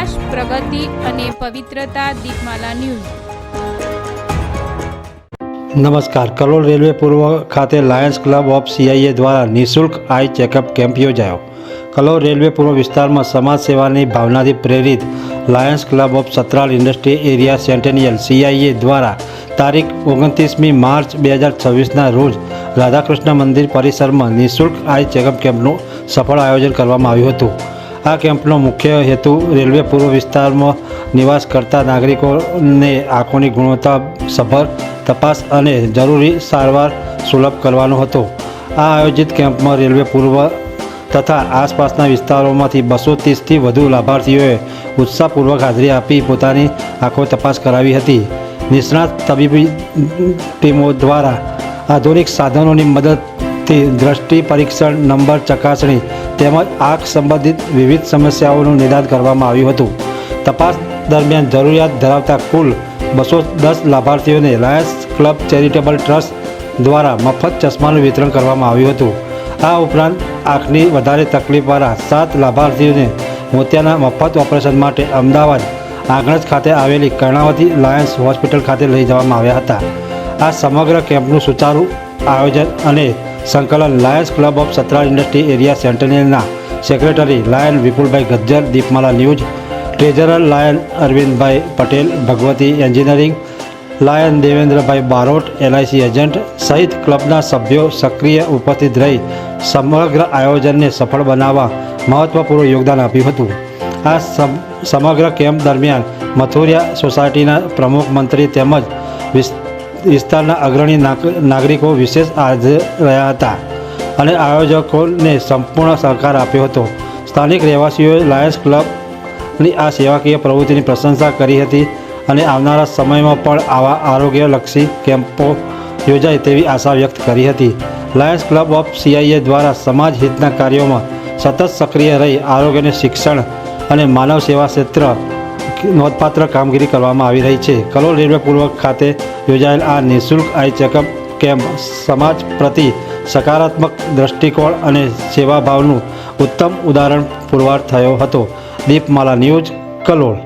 વિકાસ, પ્રગતિ અને પવિત્રતા. દીપમાલા ન્યૂઝ. નમસ્કાર. કલોલ રેલવે પૂર્વ ખાતે લાયન્સ ક્લબ ઓફ સીઆઈએ દ્વારા નિઃશુલ્ક આઈ ચેકઅપ કેમ્પ યોજાયો. કલોલ રેલવે પૂર્વ વિસ્તારમાં સમાજ સેવાની ભાવનાથી પ્રેરિત lions club of Satral industry area centennial CIA દ્વારા તારીખ 29મી માર્ચ 2026ના રોજ રાધાકૃષ્ણ મંદિર પરિસરમાં નિઃશુલ્ક આઈ ચેકઅપ કેમ્પનું સફળ આયોજન કરવામાં આવ્યું હતું. આ કેમ્પનો મુખ્ય હેતુ રેલવે પૂર્વ વિસ્તારમાં નિવાસ કરતા નાગરિકોને આંખોની ગુણવત્તા સભર તપાસ અને જરૂરી સારવાર સુલભ કરવાનો હતો. આ આયોજિત કેમ્પમાં રેલવે પૂર્વ તથા આસપાસના વિસ્તારોમાંથી 230થી વધુ લાભાર્થીઓએ ઉત્સાહપૂર્વક હાજરી આપી પોતાની આંખો તપાસ કરાવી હતી. નિષ્ણાત તબીબી ટીમો દ્વારા આધુનિક સાધનોની મદદથી દ્રષ્ટિ પરીક્ષણ, નંબર ચકાસણી તેમજ આંખ સંબંધિત વિવિધ સમસ્યાઓનું નિદાન કરવામાં આવ્યું હતું. તપાસ દરમિયાન જરૂરિયાત ધરાવતા કુલ 210 લાભાર્થીઓને લાયન્સ ક્લબ ચેરિટેબલ ટ્રસ્ટ દ્વારા મફત ચશ્માનું વિતરણ કરવામાં આવ્યું હતું. આ ઉપરાંત આંખની વધારે તકલીફવાળા 7 લાભાર્થીઓને મોતિયાના મફત ઓપરેશન માટે અમદાવાદ આંગણજ ખાતે આવેલી કર્ણાવતી લાયન્સ હોસ્પિટલ ખાતે લઈ જવામાં આવ્યા હતા. આ સમગ્ર કેમ્પનું સુચારુ આયોજન અને સંકલન lions club of Satral industry area સેન્ટેનિયલના secretary lion Vipulbhai Gajjar, Deepmala news, treasurer lion Arvindbhai Patel, Bhagwati engineering, lion Devendrabhai Barot, LIC agent સહિત ક્લબના સભ્યો સક્રિય ઉપસ્થિત રહી સમગ્ર આયોજનને સફળ બનાવવા મહત્વપૂર્ણ યોગદાન આપ્યું હતું. આ સમગ્ર કેમ્પ દરમિયાન મથુરિયા સોસાયટીના પ્રમુખ મંત્રી તેમજ વિસ્તારના અગ્રણી નાગરિકો વિશેષ હાજર રહ્યા હતા અને આયોજકોને સંપૂર્ણ સહકાર આપ્યો હતો. સ્થાનિક રહેવાસીઓએ લાયન્સ ક્લબની આ સેવાકીય પ્રવૃત્તિની પ્રશંસા કરી હતી અને આવનારા સમયમાં પણ આવા આરોગ્યલક્ષી કેમ્પો યોજાય તેવી આશા વ્યક્ત કરી હતી. લાયન્સ ક્લબ ઓફ સીઆઈએ દ્વારા સમાજ હિતના કાર્યોમાં સતત સક્રિય રહી આરોગ્યને શિક્ષણ અને માનવ સેવા ક્ષેત્ર નોંધપાત્ર કામગીરી કરવામાં આવી રહી છે. કલોલ રેલવે પૂર્વ ખાતે યોજાયેલ આ નિઃશુલ્ક આઈ ચેકઅપ કેમ્પ સમાજ પ્રતિ સકારાત્મક દ્રષ્ટિકોણ અને સેવાભાવનું ઉત્તમ ઉદાહરણ પુરવાર થયો હતો. દીપમાલા ન્યૂઝ, કલોલ.